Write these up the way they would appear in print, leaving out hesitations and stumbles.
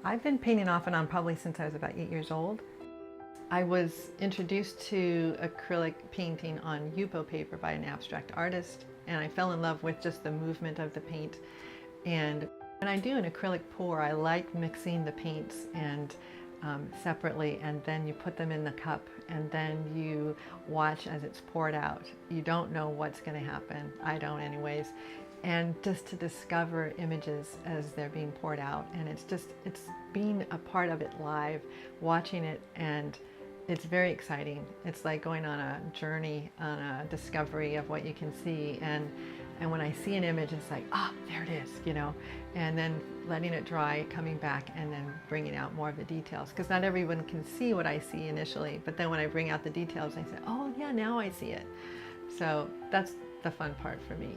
I've been painting off and on probably since I was about 8 years old. I was introduced to acrylic painting on Yupo paper by an abstract artist, and I fell in love with just the movement of the paint. And when I do an acrylic pour, I like mixing the paints and separately, and then you put them in the cup, and then you watch as it's poured out. You don't know what's going to happen. I don't anyways. And just to discover images as they're being poured out, and it's being a part of it live, watching it, and it's very exciting. It's like going on a journey, on a discovery of what you can see, and when I see an image, it's like, ah, there it is, you know, and then letting it dry, coming back, and then bringing out more of the details, because not everyone can see what I see initially, but then when I bring out the details, I say, oh yeah, now I see it. So that's the fun part for me.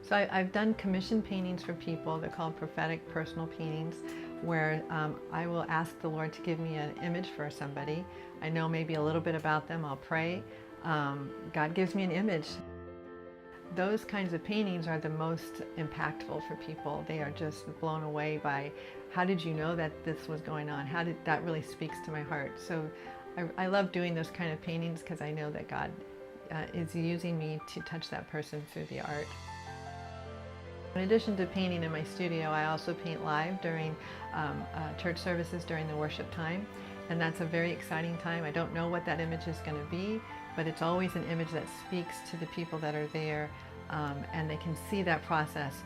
So I've done commission paintings for people. They're called prophetic personal paintings, where I will ask the Lord to give me an image for somebody. I know maybe a little bit about them. I'll pray. God gives me an image. Those kinds of paintings are the most impactful for people. They are just blown away by, how did you know that this was going on? How did that really speaks to my heart? So I love doing those kind of paintings because I know that God is using me to touch that person through the art. In addition to painting in my studio, I also paint live during church services during the worship time, and that's a very exciting time. I don't know what that image is going to be, but it's always an image that speaks to the people that are there, and they can see that process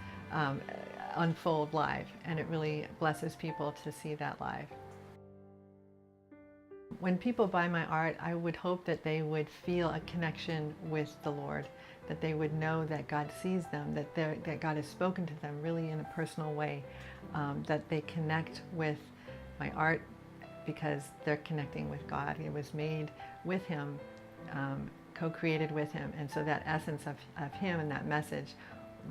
unfold live, and it really blesses people to see that live. When people buy my art, I would hope that they would feel a connection with the Lord, that they would know that God sees them, that God has spoken to them really in a personal way, that they connect with my art because they're connecting with God. It was made with Him, co-created with Him, and so that essence of Him and that message,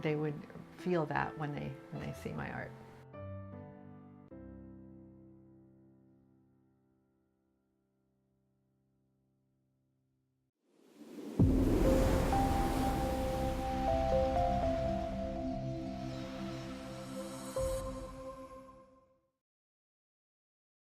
they would feel that when they see my art.